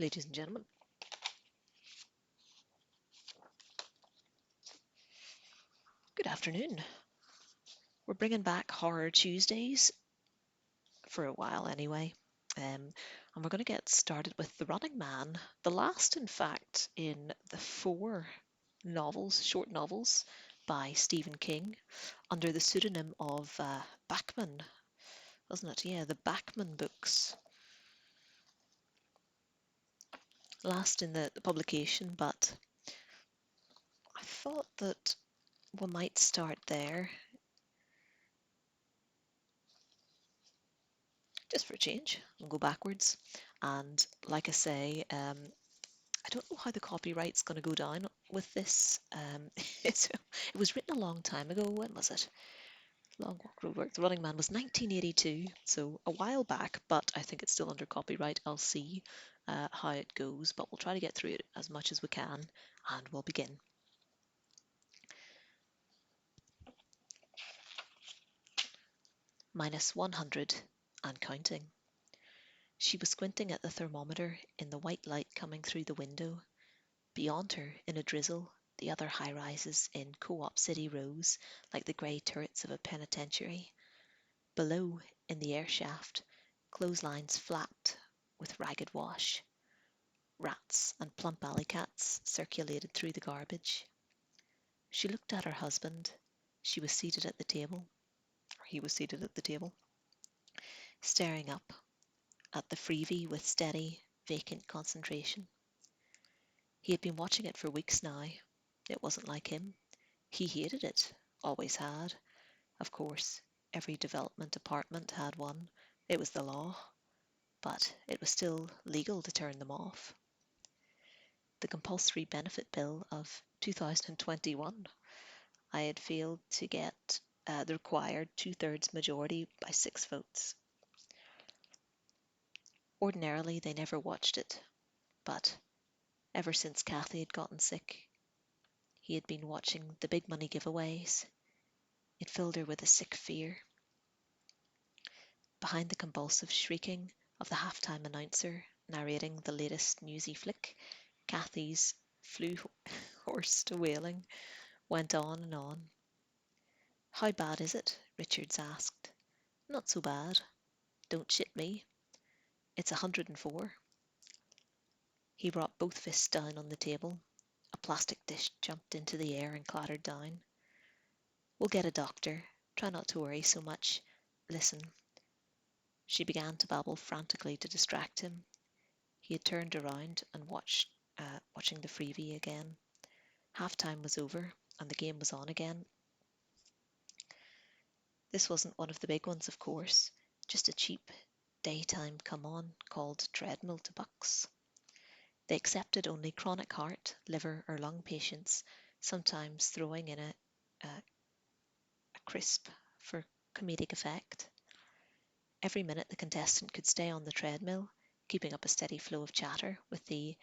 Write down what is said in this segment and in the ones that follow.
Ladies and gentlemen, good afternoon. We're bringing back Horror Tuesdays for a while anyway. And we're going to get started with The Running Man, the last, in fact, in the four novels, short novels by Stephen King, under the pseudonym of Bachman, wasn't it? Yeah, the Bachman books. Last in the publication, but I thought that we might start there, just for a change, and go backwards. And like I say, I don't know how the copyright's going to go down with this. It was written a long time ago. When was it? Long Walk Road Work. The Running Man was 1982, so a while back, but I think it's still under copyright. I'll see how it goes, but we'll try to get through it as much as we can, and we'll begin. -100 and counting. She was squinting at the thermometer in the white light coming through the window. Beyond her, in a drizzle, the other high-rises in Co-op City rose like the grey turrets of a penitentiary. Below, in the air shaft, clotheslines flapped with ragged wash. Rats and plump alley cats circulated through the garbage. She looked at her husband. She was seated at the table, or he was seated at the table, staring up at the freebie with steady, vacant concentration. He had been watching it for weeks now. It wasn't like him. He hated it, always had. Of course, every development apartment had one. It was the law. But it was still legal to turn them off. The compulsory benefit bill of 2021, I had failed to get the required two-thirds majority by 6 votes. Ordinarily, they never watched it, but ever since Kathy had gotten sick, he had been watching the big money giveaways. It filled her with a sick fear. Behind the convulsive shrieking of the halftime announcer narrating the latest newsy flick, Kathy's flu-horsed wailing went on and on. "How bad is it?" Richards asked. "Not so bad. Don't shit me. It's 104." He brought both fists down on the table. A plastic dish jumped into the air and clattered down. "We'll get a doctor. Try not to worry so much. Listen." She began to babble frantically to distract him. He had turned around and watching the freebie again. Halftime was over and the game was on again. This wasn't one of the big ones, of course, just a cheap daytime come-on called Treadmill to Bucks. They accepted only chronic heart, liver or lung patients, sometimes throwing in a crisp for comedic effect. Every minute the contestant could stay on the treadmill, keeping up a steady flow of chatter with the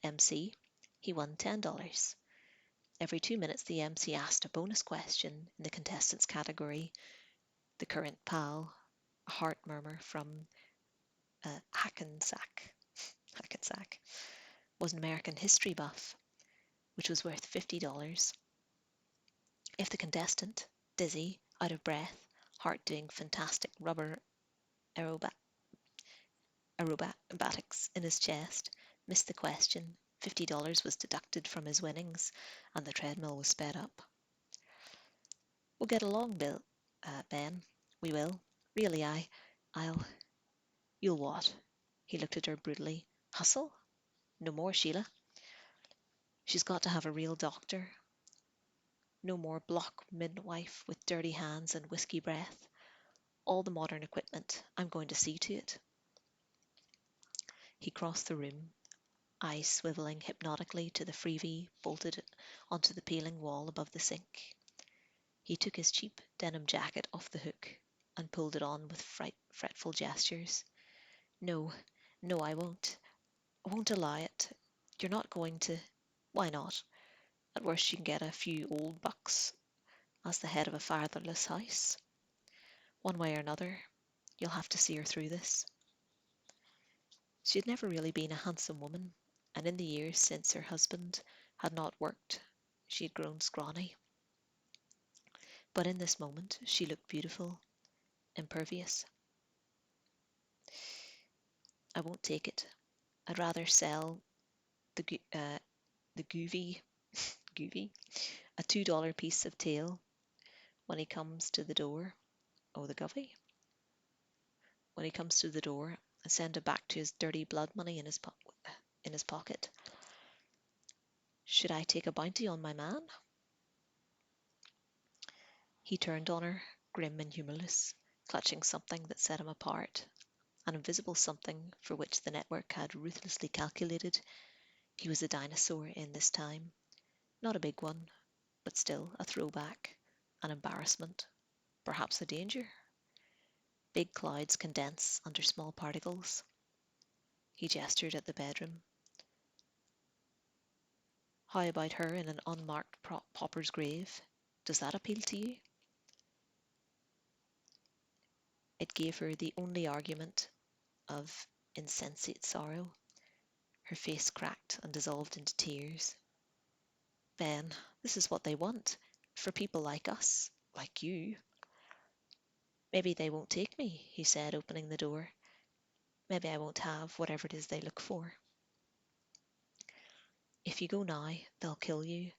MC, he won $10. Every 2 minutes the MC asked a bonus question in the contestants category. The current pal, a heart murmur from Hackensack, was an American history buff, which was worth $50. If the contestant, dizzy, out of breath, heart doing fantastic rubber aerobatics in his chest, missed the question, $50 was deducted from his winnings, and the treadmill was sped up. "We'll get along, Ben. We will. Really, I'll..." "You'll what?" He looked at her brutally. "Hustle? No more, Sheila. She's got to have a real doctor. No more block midwife with dirty hands and whiskey breath. All the modern equipment. I'm going to see to it." He crossed the room, eyes swiveling hypnotically to the freebie bolted onto the peeling wall above the sink. He took his cheap denim jacket off the hook and pulled it on with fretful gestures. "No, no, I won't. I won't allow it. You're not going to..." "Why not? At worst you can get a few old bucks as the head of a fatherless house. One way or another, you'll have to see her through this." She had never really been a handsome woman, and in the years since her husband had not worked, she had grown scrawny. But in this moment she looked beautiful, impervious. I won't take it. I'd rather sell the goovy, a $2 piece of tail when he comes to the door. Oh, the govy. When he comes to the door, and send it back to his dirty blood money in his pocket. Should I take a bounty on my man? He turned on her, grim and humorless, clutching something that set him apart, an invisible something for which the network had ruthlessly calculated. He was a dinosaur in this time, not a big one, but still a throwback, an embarrassment, perhaps a danger. Big clouds condense under small particles. He gestured at the bedroom. How about her in an unmarked pauper's grave? Does that appeal to you? It gave her the only argument of insensate sorrow. Her face cracked and dissolved into tears. Ben, this is what they want. For people like us, like you. Maybe they won't take me, he said, opening the door. Maybe I won't have whatever it is they look for. If you go now, they'll kill you,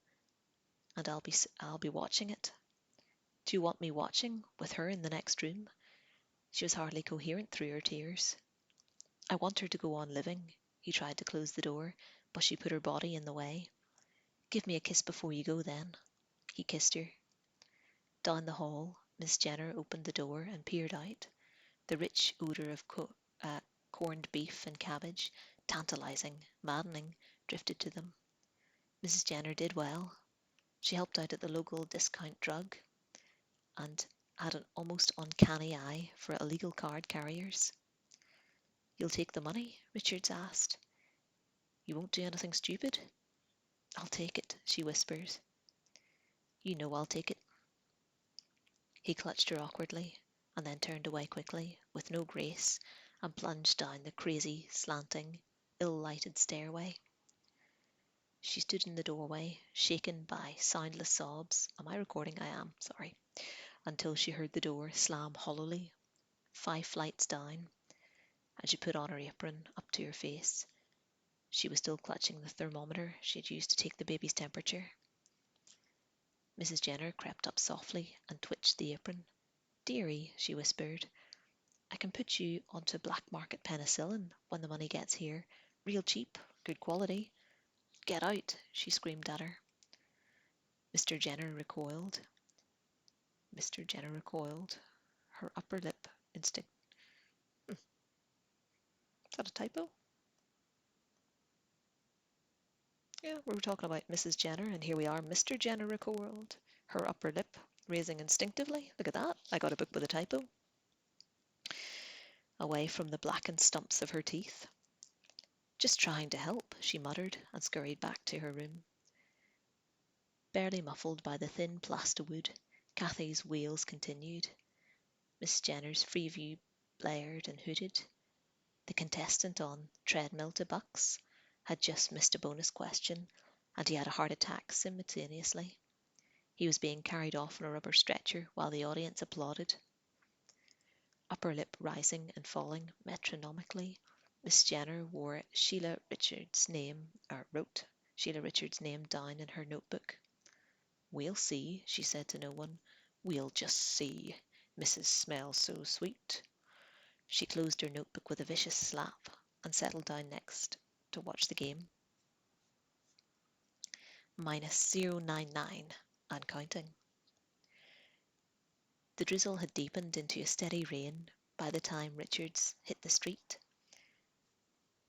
and I'll be watching it. Do you want me watching with her in the next room? She was hardly coherent through her tears. I want her to go on living. He tried to close the door, but she put her body in the way. Give me a kiss before you go, then. He kissed her. Down the hall, Miss Jenner opened the door and peered out. The rich odour of corned beef and cabbage, tantalizing, maddening, drifted to them. Mrs. Jenner did well. She helped out at the local discount drug and had an almost uncanny eye for illegal card carriers. You'll take the money? Richards asked. You won't do anything stupid? I'll take it, she whispered. You know I'll take it. He clutched her awkwardly, and then turned away quickly, with no grace, and plunged down the crazy, slanting, ill-lighted stairway. She stood in the doorway, shaken by soundless sobs. Am I recording? I am, sorry. Until she heard the door slam hollowly, 5 flights down, and she put on her apron up to her face. She was still clutching the thermometer she had used to take the baby's temperature. Mrs. Jenner crept up softly and twitched the apron. Dearie, she whispered, I can put you onto black market penicillin when the money gets here. Real cheap, good quality. Get out, she screamed at her. Mr. Jenner recoiled. Mr. Jenner recoiled. Her upper lip instinct. Is that a typo? Yeah, we were talking about Mrs. Jenner, and here we are. Mr. Jenner recoiled. Her upper lip raising instinctively. Look at that. I got a book with a typo. Away from the blackened stumps of her teeth. Just trying to help, she muttered, and scurried back to her room. Barely muffled by the thin plasterwood, Cathy's wails continued. Miss Jenner's Freeview blared and hooted. The contestant on Treadmill to Bucks had just missed a bonus question, and he had a heart attack simultaneously. He was being carried off on a rubber stretcher while the audience applauded. Upper lip rising and falling metronomically, Miss Jenner wrote Sheila Richards' name down in her notebook. We'll see, she said to no one. We'll just see. Mrs. smells so sweet. She closed her notebook with a vicious slap and settled down next to watch the game. Minus 0.99 and counting. The drizzle had deepened into a steady rain by the time Richards hit the street.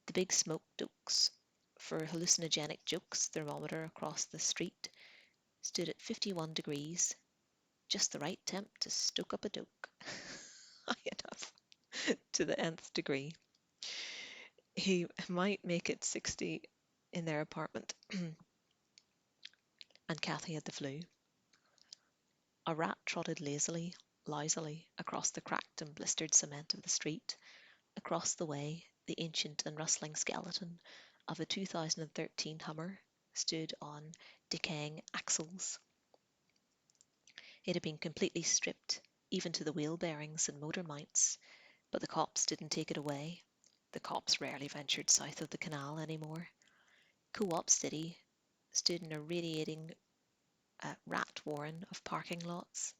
The big smoke dokes for hallucinogenic jokes thermometer across the street stood at 51 degrees, just the right temp to stoke up a doke. High enough to the nth degree. He might make it 60 in their apartment. And Cathy had the flu. A rat trotted lousily across the cracked and blistered cement of the street. Across the way, The ancient and rustling skeleton of a 2013 Hummer stood on decaying axles. It had been completely stripped, even to the wheel bearings and motor mounts, but the cops didn't take it away. The cops rarely ventured south of the canal anymore. Co-op City stood in a radiating rat warren of parking lots,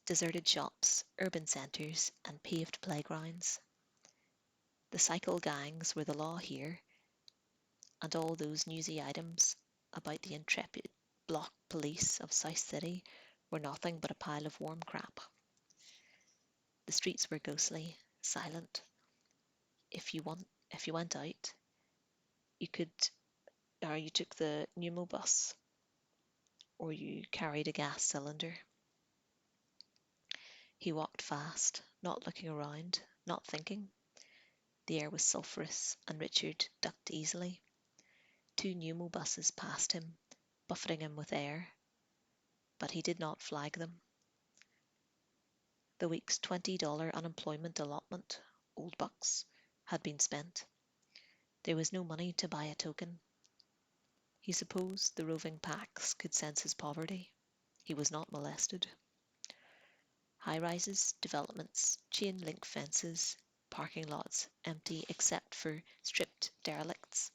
deserted shops, urban centres, and paved playgrounds. The cycle gangs were the law here, and all those newsy items about the intrepid block police of South City were nothing but a pile of warm crap. The streets were ghostly, silent. If you went out, you could, or you took the pneumo bus, or you carried a gas cylinder. He walked fast, not looking around, not thinking. The air was sulphurous, and Richard ducked easily. 2 pneumo buses passed him, buffeting him with air, but he did not flag them. The week's $20 unemployment allotment, old bucks, had been spent. There was no money to buy a token. He supposed the roving packs could sense his poverty. He was not molested. High-rises, developments, chain-link fences, parking lots empty except for stripped derelicts.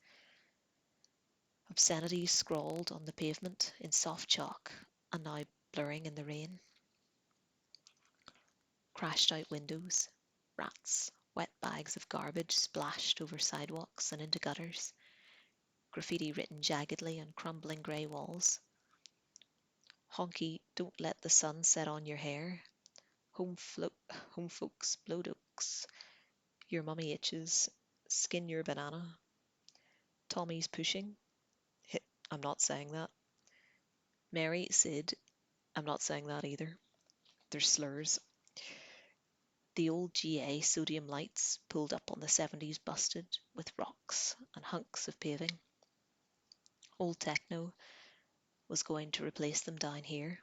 Obscenities scrawled on the pavement in soft chalk and now blurring in the rain. Crashed out windows, rats, wet bags of garbage splashed over sidewalks and into gutters, graffiti written jaggedly on crumbling grey walls. Honky, don't let the sun set on your hair. Home folks, blowed oaks. Your mummy itches. Skin your banana. Tommy's pushing. I'm not saying that. Mary, Sid, I'm not saying that either. They're slurs. The old GA sodium lights pulled up on the 70s busted with rocks and hunks of paving. Old techno was going to replace them down here.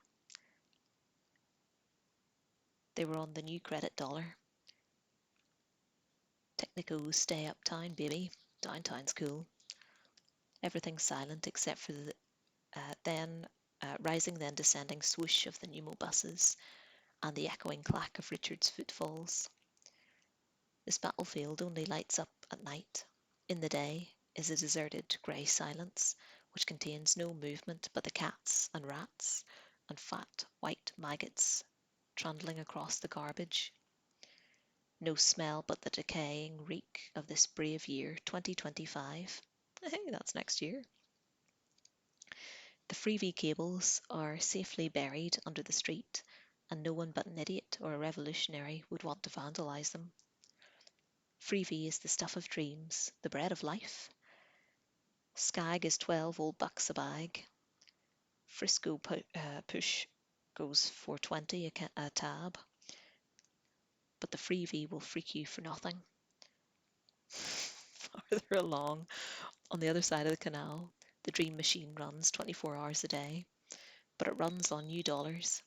They were on the new credit dollar. Technico's stay uptown, baby. Downtown's cool. Everything's silent except for the rising then descending swoosh of the pneumo buses and the echoing clack of Richard's footfalls. This battlefield only lights up at night. In the day is a deserted grey silence which contains no movement but the cats and rats and fat white maggots trundling across the garbage. No smell but the decaying reek of this brave year 2025. Hey, that's next year. The freebie cables are safely buried under the street, and no one but an idiot or a revolutionary would want to vandalise them. Freebie is the stuff of dreams, the bread of life. Skag is 12 old bucks a bag. Frisco push goes for 20 a tab, but the freebie will freak you for nothing. Farther along, on the other side of the canal, the dream machine runs 24 hours a day, but it runs on new dollars,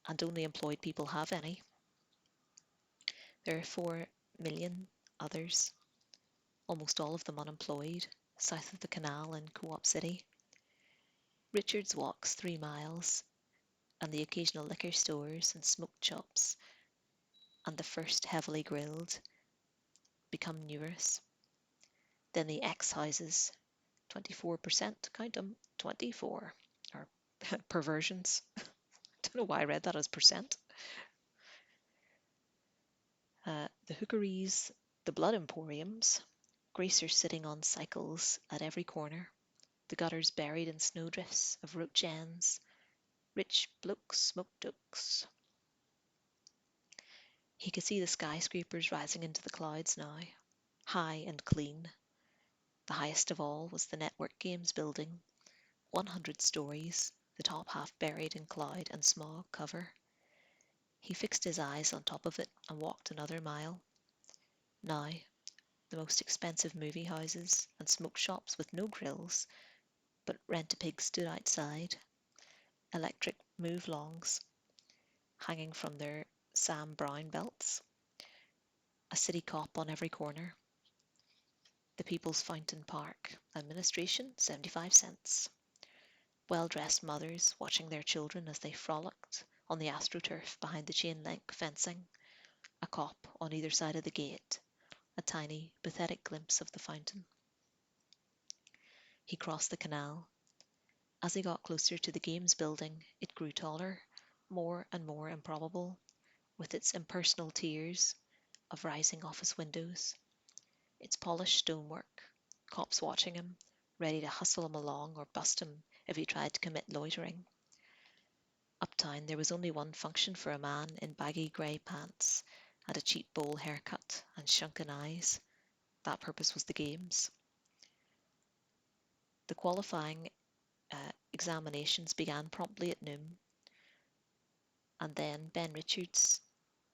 and only employed people have any. There are 4 million others, almost all of them unemployed, south of the canal in Co-op City. Richards walks 3 miles, and the occasional liquor stores and smoke shops and the first heavily grilled become numerous. Then the X houses, 24%, count them, 24, are perversions. I don't know why I read that as percent. The hookeries, the blood emporiums, greasers sitting on cycles at every corner, the gutters buried in snowdrifts of roach ends, rich blokes smoked oaks. He could see the skyscrapers rising into the clouds now, high and clean. The highest of all was the Network Games building, 100 stories, the top half buried in cloud and smog cover. He fixed his eyes on top of it and walked another mile. Now, the most expensive movie houses and smoke shops with no grills, but Rent-A-Pig stood outside, electric move-longs hanging from their Sam Brown belts. a city cop on every corner. The People's Fountain Park. Administration, 75 cents. Well-dressed mothers watching their children as they frolicked on the astroturf behind the chain-link fencing. A cop on either side of the gate. A tiny, pathetic glimpse of the fountain. He crossed the canal. As he got closer to the games building, it grew taller, more and more improbable, with its impersonal tiers of rising office windows, its polished stonework, cops watching him, ready to hustle him along or bust him if he tried to commit loitering. Uptown there was only one function for a man in baggy grey pants and a cheap bowl haircut and shrunken eyes. That purpose was the games. The qualifying examinations began promptly at noon, and then Ben Richards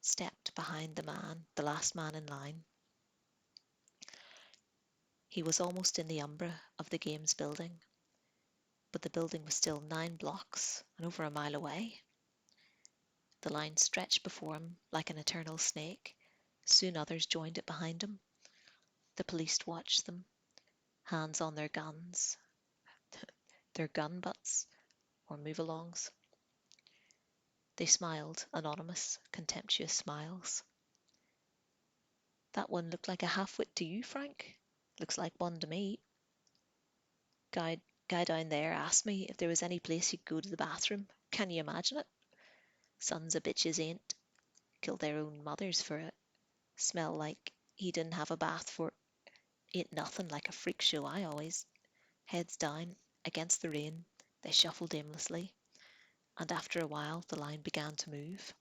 stepped behind the last man in line. He was almost in the umbra of the games building, but the building was still 9 blocks and over a mile away. The line stretched before him like an eternal snake. Soon others joined it behind him. The police watched them, hands on their guns, their gun butts or move-alongs. They smiled, anonymous, contemptuous smiles. That one looked like a half-wit to you, Frank? Looks like one to me. Guy down there asked me if there was any place he could go to the bathroom. Can you imagine it? Sons of bitches ain't. Kill their own mothers for it. Smell like he didn't have a bath for ain't nothing like a freak show I always. Heads down, against the rain, they shuffled aimlessly, and after a while the line began to move.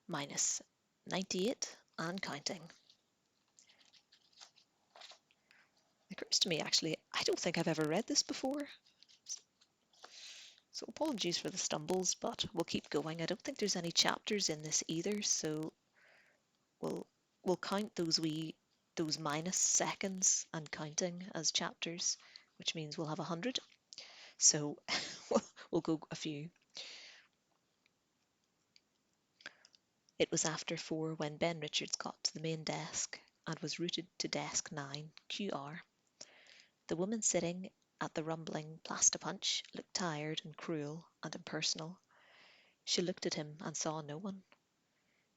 Minus 98 and counting. It occurs to me, actually, I don't think I've ever read this before. So apologies for the stumbles, but we'll keep going. I don't think there's any chapters in this either, so we'll count those minus seconds and counting as chapters, which means we'll have 100. So we'll go a few. It was after 4 when Ben Richards got to the main desk and was routed to desk 9, QR. The woman sitting at the rumbling Plastipunch looked tired and cruel and impersonal. She looked at him and saw no one.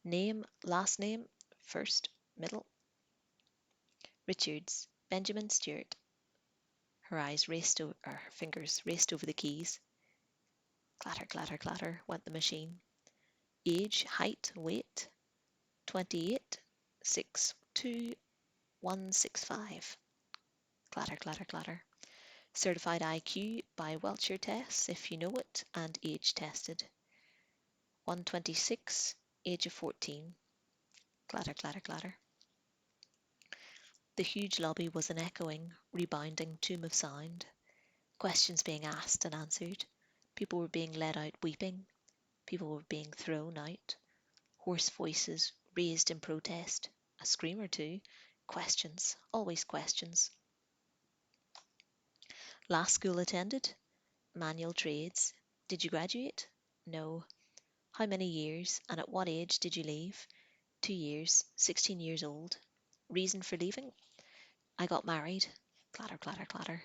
Name, last name, first, middle. Richards, Benjamin Stewart. Her fingers raced over the keys. Clatter, clatter, clatter went the machine. Age, height, weight, 28, 6, 2, 165. Clatter, clatter, clatter. Certified IQ by Welcher tests, if you know it, and age tested. 126, age of 14. Clatter, clatter, clatter. The huge lobby was an echoing, rebounding tomb of sound. Questions being asked and answered. People were being led out weeping. People were being thrown out. Hoarse voices raised in protest. A scream or two. Questions, always questions. Last school attended? Manual trades. Did you graduate? No. How many years, and at what age did you leave? 2 years, 16 years old. Reason for leaving? I got married. Clatter, clatter, clatter.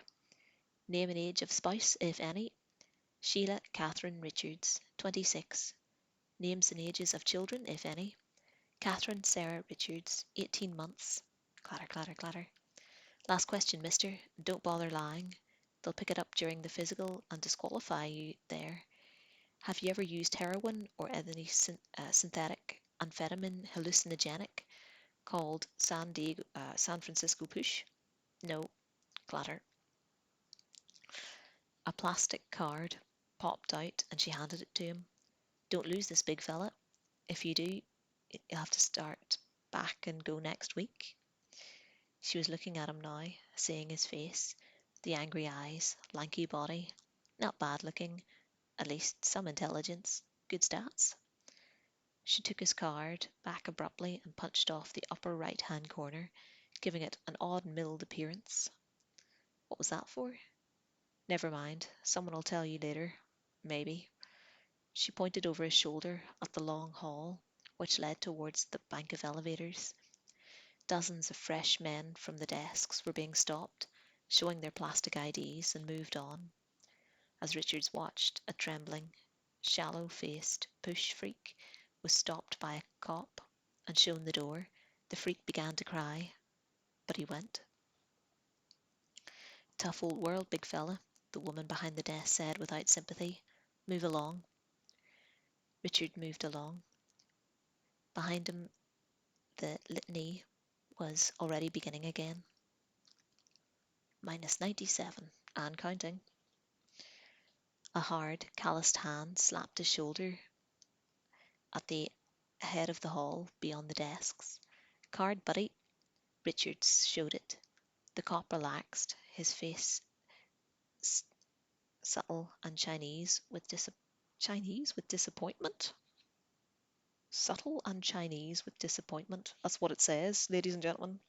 Name and age of spouse, if any. Sheila Catherine Richards, 26. Names and ages of children, if any. Catherine Sarah Richards, 18 months. Clatter, clatter, clatter. Last question, mister. Don't bother lying. They'll pick it up during the physical and disqualify you there. Have you ever used heroin or any synthetic amphetamine hallucinogenic called San Francisco Push? No. Clatter. A plastic card popped out and she handed it to him. Don't lose this, big fella. If you do, you'll have to start back and go next week. She was looking at him now, seeing his face, the angry eyes, lanky body. Not bad looking, at least some intelligence, good stats. She took his card back abruptly and punched off the upper right-hand corner, giving it an odd milled appearance. What was that for? Never mind, someone'll tell you later. Maybe. She pointed over his shoulder at the long hall, which led towards the bank of elevators. Dozens of fresh men from the desks were being stopped, showing their plastic IDs, and moved on. As Richards watched, a trembling, shallow-faced bush freak was stopped by a cop and shown the door. The freak began to cry, but he went. Tough old world, big fella, the woman behind the desk said without sympathy. Move along. Richard moved along. Behind him, the litany was already beginning again. Minus 97, and counting. A hard, calloused hand slapped his shoulder at the head of the hall beyond the desks. Card, buddy. Richards showed it. The cop relaxed, his face subtle and Chinese with disappointment. Subtle and Chinese with disappointment. That's what it says, ladies and gentlemen.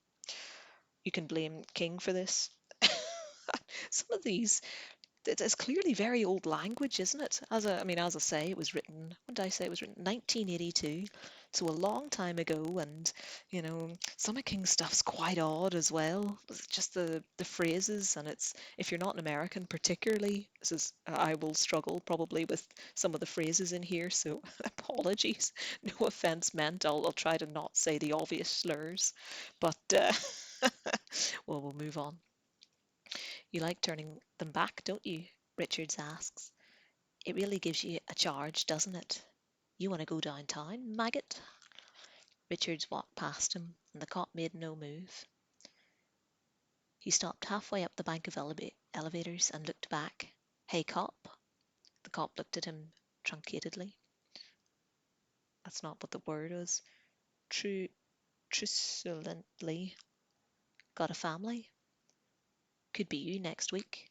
You can blame King for this. Some of these, it's clearly very old language, isn't it? As I say, it was written, when did I say it was written? 1982. So a long time ago, and some of King's stuff's quite odd as well. It's just the phrases, and it's, if you're not an American particularly, I will struggle probably with some of the phrases in here, so apologies. No offense meant. I'll try to not say the obvious slurs, but well, we'll move on. You like turning them back, don't you? Richards asks. It really gives you a charge, doesn't it? You want to go downtown, maggot? Richards walked past him, and the cop made no move. He stopped halfway up the bank of elevators and looked back. Hey, cop. The cop looked at him truncatedly. That's not what the word is. Truculently. Got a family? Could be you next week.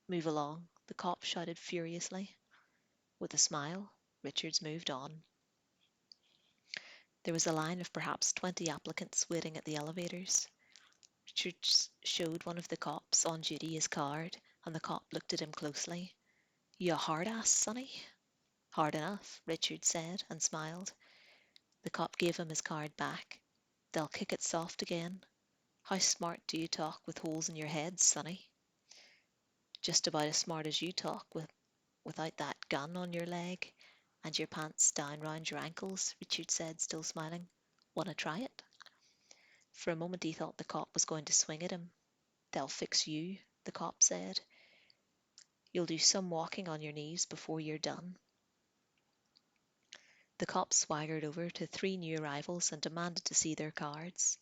Move along, the cop shouted furiously. With a smile, Richards moved on. There was a line of perhaps 20 applicants waiting at the elevators. Richards showed one of the cops on duty his card, and the cop looked at him closely. You a hard ass, sonny? Hard enough, Richards said, and smiled. The cop gave him his card back. They'll kick it soft again. How smart do you talk with holes in your head, sonny? Just about as smart as you talk without that gun on your leg and your pants down round your ankles, Richard said, still smiling. Want to try it? For a moment he thought the cop was going to swing at him. They'll fix you, the cop said. You'll do some walking on your knees before you're done. The cop swaggered over to 3 new arrivals and demanded to see their cards.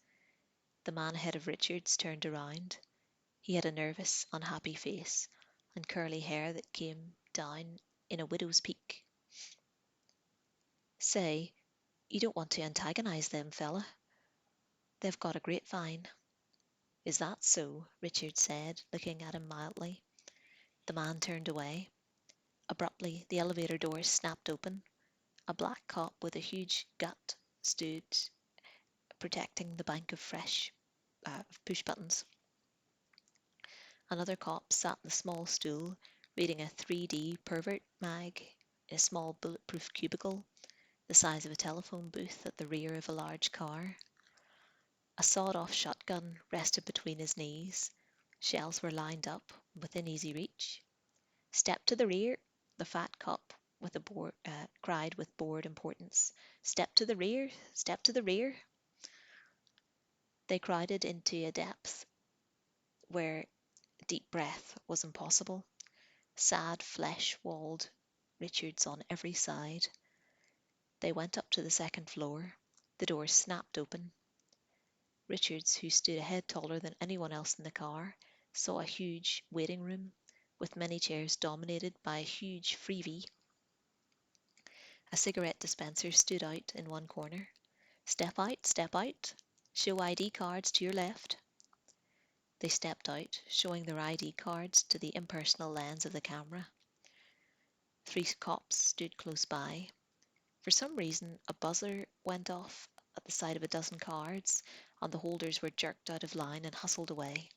The man ahead of Richards turned around. He had a nervous, unhappy face and curly hair that came down in a widow's peak. Say, you don't want to antagonize them, fella. They've got a grapevine. Is that so? Richard said, looking at him mildly. The man turned away. Abruptly, the elevator doors snapped open. A black cop with a huge gut stood protecting the bank of fresh push buttons. Another cop sat in a small stool, reading a 3D pervert mag in a small bulletproof cubicle, the size of a telephone booth at the rear of a large car. A sawed-off shotgun rested between his knees. Shells were lined up within easy reach. Step to the rear, the fat cop with cried with bored importance. Step to the rear, step to the rear. They crowded into a depth where deep breath was impossible. Sad flesh walled Richards on every side. They went up to the second floor. The doors snapped open. Richards, who stood a head taller than anyone else in the car, saw a huge waiting room with many chairs dominated by a huge freebie. A cigarette dispenser stood out in one corner. Step out, show ID cards to your left. They stepped out, showing their ID cards to the impersonal lens of the camera. 3 cops stood close by. For some reason, a buzzer went off at the sight of a dozen cards, and the holders were jerked out of line and hustled away.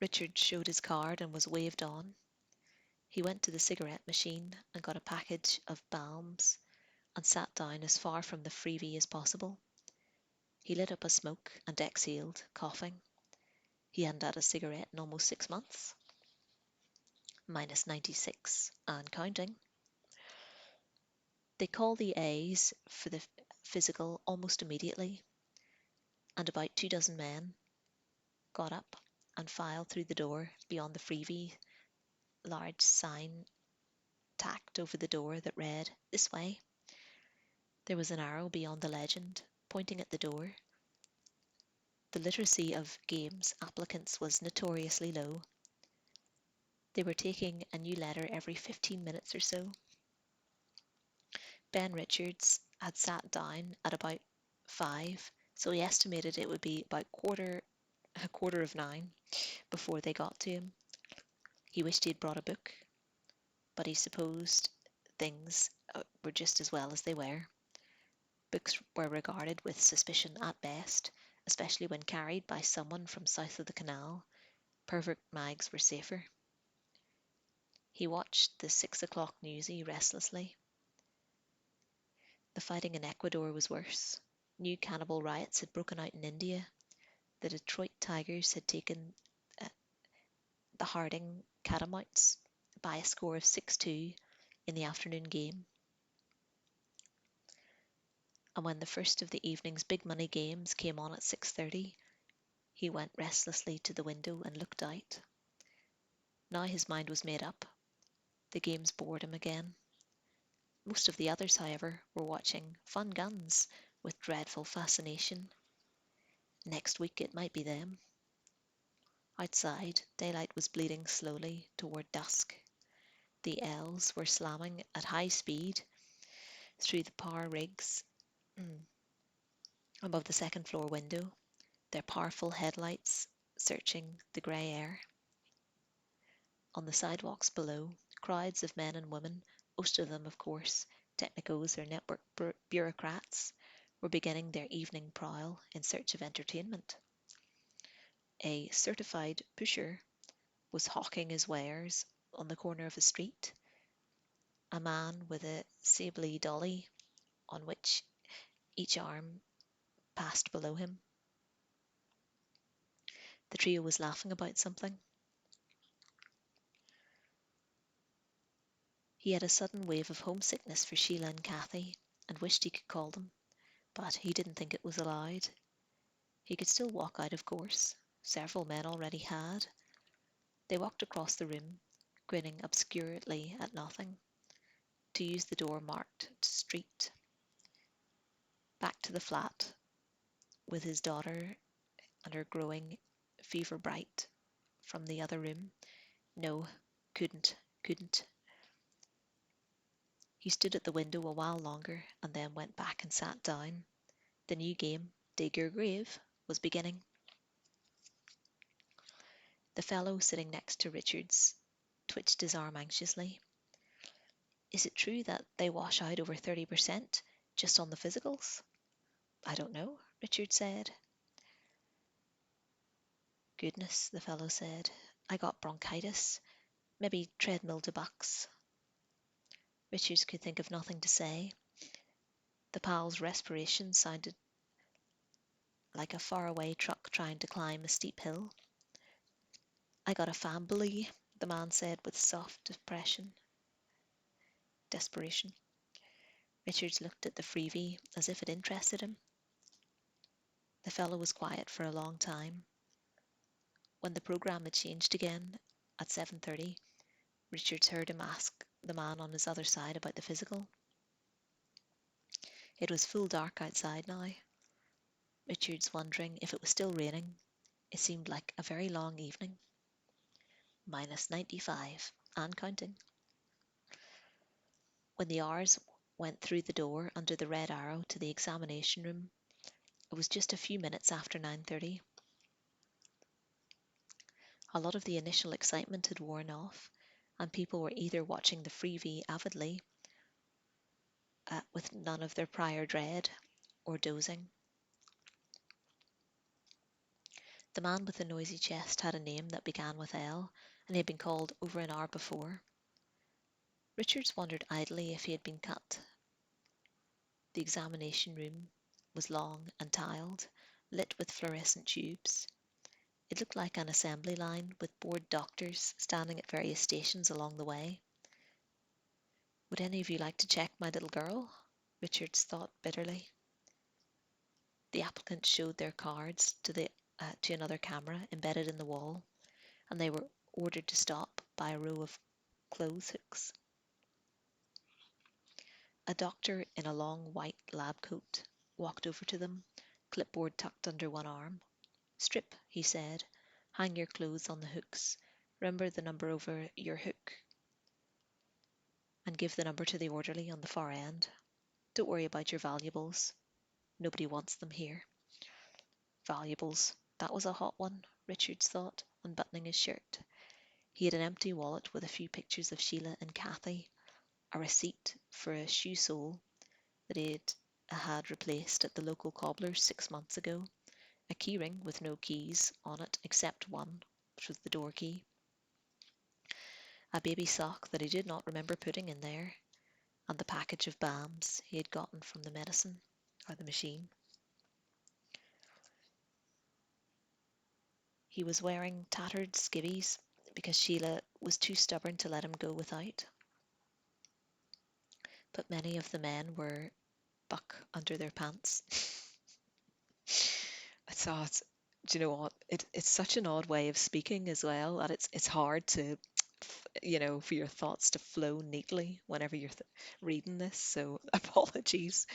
Richard showed his card and was waved on. He went to the cigarette machine and got a package of balms and sat down as far from the freebie as possible. He lit up a smoke and exhaled, coughing. He hadn't had a cigarette in almost 6 months. Minus 96 and counting. They called the A's for the physical almost immediately, and about 2 dozen men got up and filed through the door beyond the freebie, large sign tacked over the door that read, "This way." There was an arrow beyond the legend, pointing at the door. The literacy of games applicants was notoriously low. They were taking a new letter every 15 minutes or so. Ben Richards had sat down at about 5, so he estimated it would be about a quarter of 9 before they got to him. He wished he had brought a book, but he supposed things were just as well as they were. Books were regarded with suspicion at best, especially when carried by someone from south of the canal. Pervert mags were safer. He watched the 6 o'clock newsy restlessly. The fighting in Ecuador was worse. New cannibal riots had broken out in India. The Detroit Tigers had taken the Harding Catamounts by a score of 6-2 in the afternoon game. And when the first of the evening's big money games came on at 6:30, he went restlessly to the window and looked out. Now his mind was made up. The games bored him again. Most of the others, however, were watching fun guns with dreadful fascination. Next week it might be them. Outside, daylight was bleeding slowly toward dusk. The L's were slamming at high speed through the power rigs above the second floor window, their powerful headlights searching the grey air. On the sidewalks below, crowds of men and women, most of them, of course, technicos or network bureaucrats, were beginning their evening prowl in search of entertainment. A certified pusher was hawking his wares on the corner of a street. A man with a sable dolly on which each arm passed below him. The trio was laughing about something. He had a sudden wave of homesickness for Sheila and Kathy and wished he could call them, but he didn't think it was allowed. He could still walk out, of course. Several men already had. They walked across the room, grinning obscurely at nothing, to use the door marked street. Back to the flat, with his daughter and her growing fever bright from the other room. No, couldn't. He stood at the window a while longer and then went back and sat down. The new game, Dig Your Grave, was beginning. The fellow sitting next to Richards twitched his arm anxiously. Is it true that they wash out over 30% just on the physicals? I don't know, Richards said. Goodness, the fellow said. I got bronchitis. Maybe treadmill debucks. Richards could think of nothing to say. The pal's respiration sounded like a faraway truck trying to climb a steep hill. I got a family, the man said with soft desperation. Richards looked at the freebie as if it interested him. The fellow was quiet for a long time. When the program had changed again at 7:30, Richards heard him ask the man on his other side about the physical. It was full dark outside now. Richards wondering if it was still raining. It seemed like a very long evening. Minus 95 and counting. When the hours went through the door under the red arrow to the examination room, it was just a few minutes after 9:30. A lot of the initial excitement had worn off, and people were either watching the freebie avidly, with none of their prior dread, or dozing. The man with the noisy chest had a name that began with L, and he had been called over an hour before. Richards wondered idly if he had been cut. The examination room was long and tiled, lit with fluorescent tubes. It looked like an assembly line with bored doctors standing at various stations along the way. Would any of you like to check my little girl? Richards thought bitterly. The applicants showed their cards to another camera embedded in the wall, and they were ordered to stop by a row of clothes hooks. A doctor in a long white lab coat walked over to them, clipboard tucked under one arm. Strip, he said. Hang your clothes on the hooks. Remember the number over your hook. And give the number to the orderly on the far end. Don't worry about your valuables. Nobody wants them here. Valuables. That was a hot one, Richards thought, unbuttoning his shirt. He had an empty wallet with a few pictures of Sheila and Kathy, a receipt for a shoe sole that he had replaced at the local cobbler's 6 months ago, a keyring with no keys on it except one, which was the door key, a baby sock that he did not remember putting in there, and the package of balms he had gotten from the medicine, or the machine. He was wearing tattered skivvies because Sheila was too stubborn to let him go without. But many of the men were buck under their pants. I thought, do you know what? It's such an odd way of speaking as well, and it's hard to, for your thoughts to flow neatly whenever you're reading this. So apologies,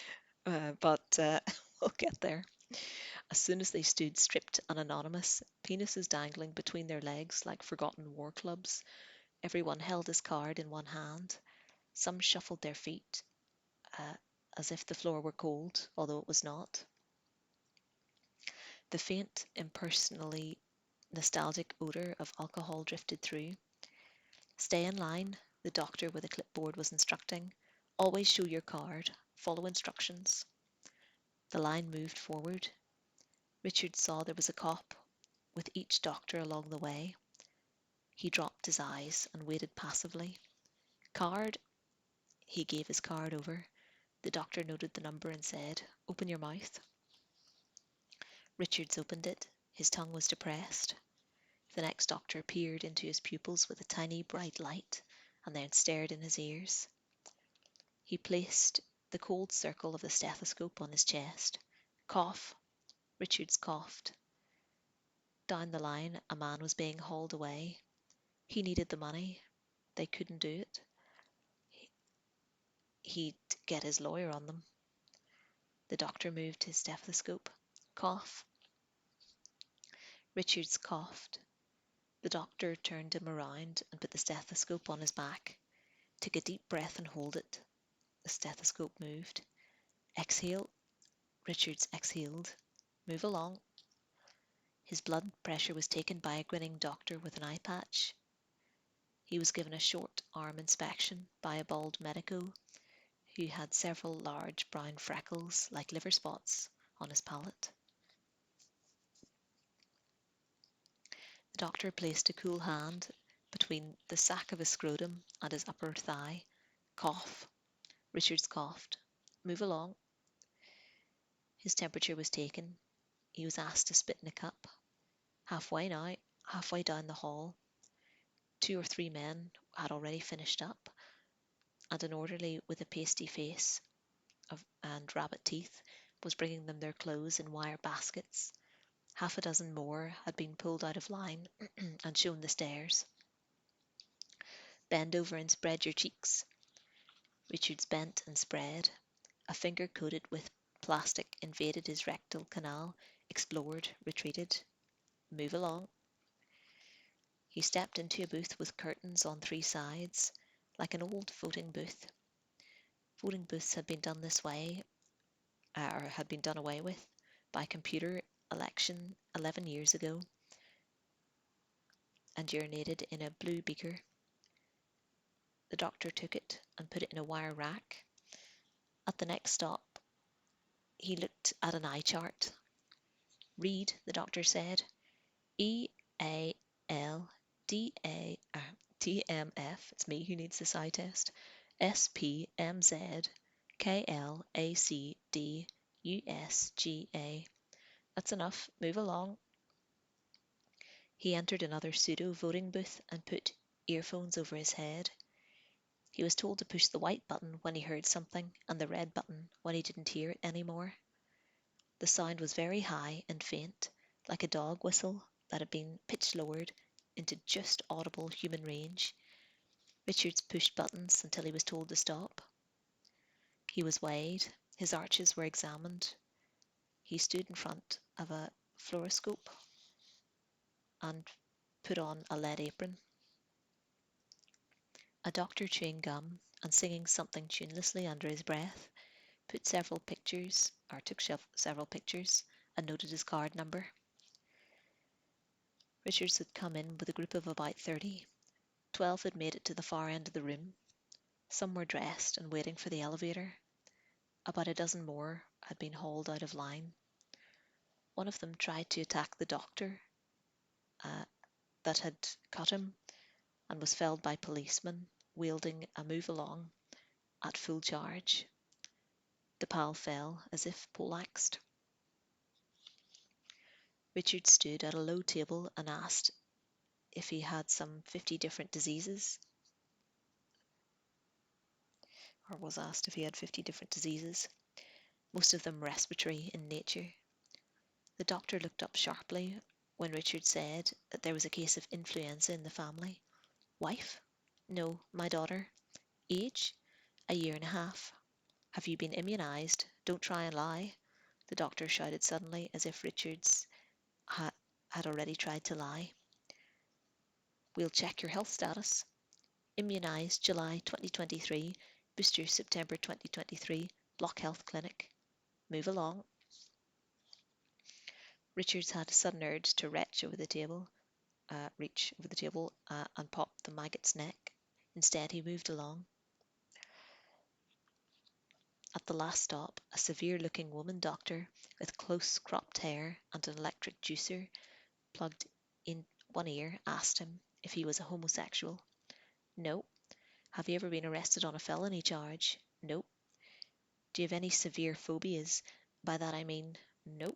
but we'll get there. As soon as they stood stripped and anonymous, penises dangling between their legs like forgotten war clubs, everyone held his card in one hand. Some shuffled their feet, uh, as if the floor were cold, although it was not. The faint, impersonally nostalgic odour of alcohol drifted through. Stay in line, the doctor with a clipboard was instructing. Always show your card. Follow instructions. The line moved forward. Richard saw there was a cop with each doctor along the way. He dropped his eyes and waited passively. Card? He gave his card over. The doctor noted the number and said, "Open your mouth." Richards opened it. His tongue was depressed. The next doctor peered into his pupils with a tiny bright light, and then stared in his ears. He placed the cold circle of the stethoscope on his chest. Cough. Richards coughed. Down the line, a man was being hauled away. He needed the money. They couldn't do it. He'd get his lawyer on them. The doctor moved his stethoscope. Cough. Richards coughed. The doctor turned him around and put the stethoscope on his back. Take a deep breath and hold it. The stethoscope moved. Exhale. Richards exhaled. Move along. His blood pressure was taken by a grinning doctor with an eye patch. He was given a short arm inspection by a bald medico who had several large brown freckles like liver spots on his palate. The doctor placed a cool hand between the sack of his scrotum and his upper thigh. Cough. Richards coughed. Move along. His temperature was taken. He was asked to spit in a cup. Halfway now, halfway down the hall, 2 or 3 men had already finished up, and an orderly with a pasty face and rabbit teeth was bringing them their clothes in wire baskets. Half a dozen more had been pulled out of line and shown the stairs. Bend over and spread your cheeks. Richards bent and spread. A finger coated with plastic invaded his rectal canal, explored, retreated. Move along. He stepped into a booth with curtains on 3 sides, like an old voting booth. Voting booths had been done this way, or had been done away with, by computer election 11 years ago, and urinated in a blue beaker. The doctor took it and put it in a wire rack. At the next stop, he looked at an eye chart. Read, the doctor said. EALDA, TMF, it's me who needs this eye test, SPMZKLACDUSGA. That's enough. Move along. He entered another pseudo voting booth and put earphones over his head. He was told to push the white button when he heard something and the red button when he didn't hear it anymore. The sound was very high and faint, like a dog whistle that had been pitch lowered into just audible human range. Richards pushed buttons until he was told to stop. He was weighed, his arches were examined. He stood in front of a fluoroscope and put on a lead apron. A doctor chewing gum and singing something tunelessly under his breath took several pictures and noted his card number. Richards had come in with a group of about 30. 12 had made it to the far end of the room. Some were dressed and waiting for the elevator. About a dozen more had been hauled out of line. One of them tried to attack the doctor that had cut him and was felled by policemen wielding a move along at full charge. The pal fell as if poleaxed. Richard stood at a low table and asked if he had some 50 different diseases, or was asked if he had 50 different diseases, most of them respiratory in nature. The doctor looked up sharply when Richard said that there was a case of influenza in the family. Wife? No, my daughter. Age? A year and a half. Have you been immunized? Don't try and lie, the doctor shouted suddenly, as if Richards had already tried to lie. We'll check your health status. Immunized July 2023, booster September 2023, Block Health Clinic. Move along. Richards had a sudden urge to reach over the table and pop the maggot's neck. Instead, he moved along. At the last stop, a severe-looking woman doctor with close cropped hair and an electric juicer plugged in one ear asked him if he was a homosexual. No. Have you ever been arrested on a felony charge? No. Do you have any severe phobias? By that I mean, no.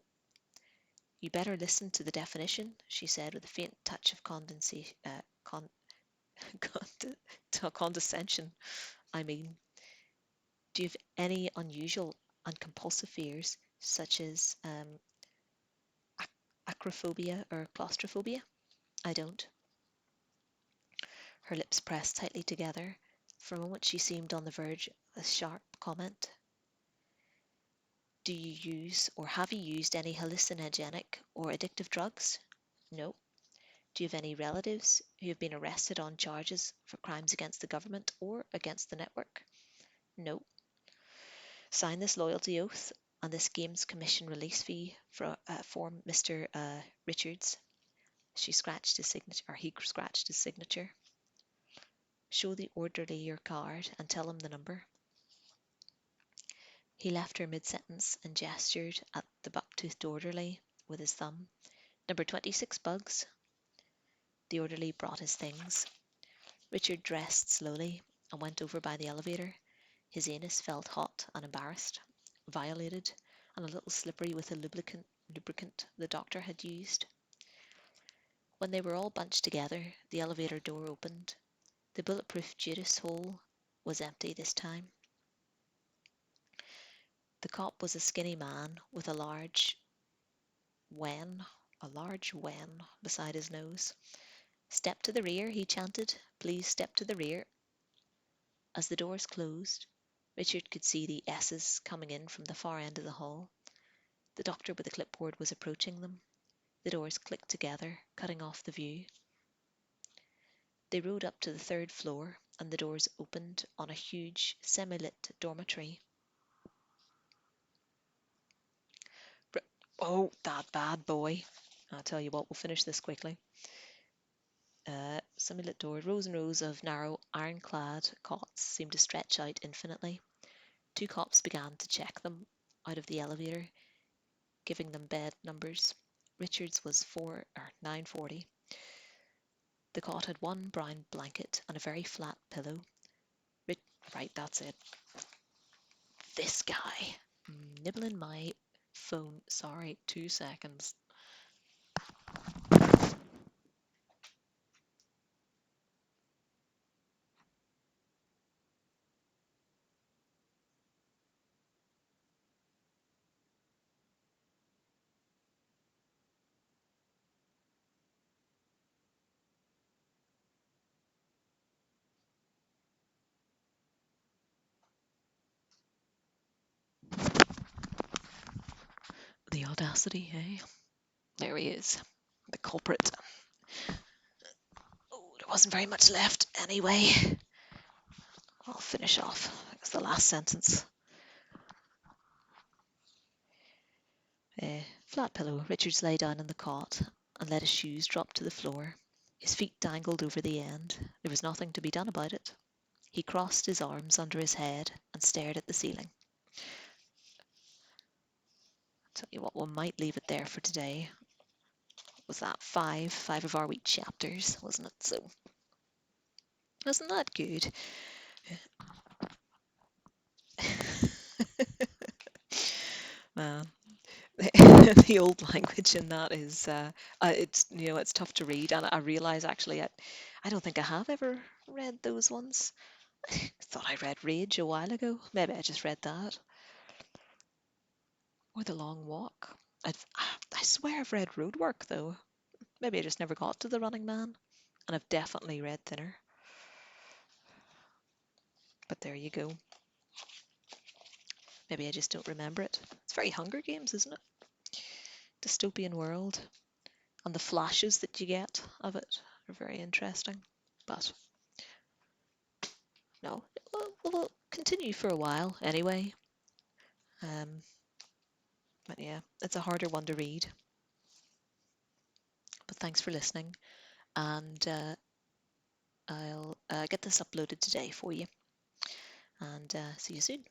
You better listen to the definition, she said with a faint touch of condescension. I mean, do you have any unusual and compulsive fears, such as acrophobia or claustrophobia? I don't. Her lips pressed tightly together. For a moment she seemed on the verge of a sharp comment. Do you use or have you used any hallucinogenic or addictive drugs? No. Do you have any relatives who have been arrested on charges for crimes against the government or against the network? No. Sign this loyalty oath and this Games Commission release fee form, Mr. Richards. She scratched his signature, or he scratched his signature. Show the orderly your card and tell him the number. He left her mid-sentence and gestured at the buck-toothed orderly with his thumb. Number 26, Bugs. The orderly brought his things. Richard dressed slowly and went over by the elevator. His anus felt hot and embarrassed, violated, and a little slippery with the lubricant the doctor had used. When they were all bunched together, the elevator door opened. The bulletproof Judas hole was empty this time. The cop was a skinny man with a large wen beside his nose. Step to the rear, he chanted. Please step to the rear. As the doors closed, Richard could see the S's coming in from the far end of the hall. The doctor with the clipboard was approaching them. The doors clicked together, cutting off the view. They rode up to the third floor, and the doors opened on a huge, semi-lit dormitory. Oh, that bad boy. I'll tell you what, we'll finish this quickly. Semi-lit door, rows and rows of narrow, ironclad cots seemed to stretch out infinitely. Two cops began to check them out of the elevator, giving them bed numbers. Richard's was 940. The cot had one brown blanket and a very flat pillow. Right, that's it. This guy. Nibbling my phone. Sorry, 2 seconds. The audacity, eh? There he is. The culprit. Oh, there wasn't very much left anyway. I'll finish off. It's the last sentence. Flat pillow. Richards lay down on the cot and let his shoes drop to the floor. His feet dangled over the end. There was nothing to be done about it. He crossed his arms under his head and stared at the ceiling. Tell you what, one might leave it there for today. Was that five of our week chapters, wasn't it? So, wasn't that good? Man, the old language in that is, it's it's tough to read, and I realise actually I don't think I have ever read those ones. I thought I read Rage a while ago. Maybe I just read that. Or The Long Walk. I swear I've read Roadwork though. Maybe I just never got to The Running Man. And I've definitely read Thinner. But there you go. Maybe I just don't remember it. It's very Hunger Games, isn't it? Dystopian world. And the flashes that you get of it are very interesting. But no, we'll continue for a while anyway. But yeah, it's a harder one to read. But thanks for listening, and I'll get this uploaded today for you, and see you soon.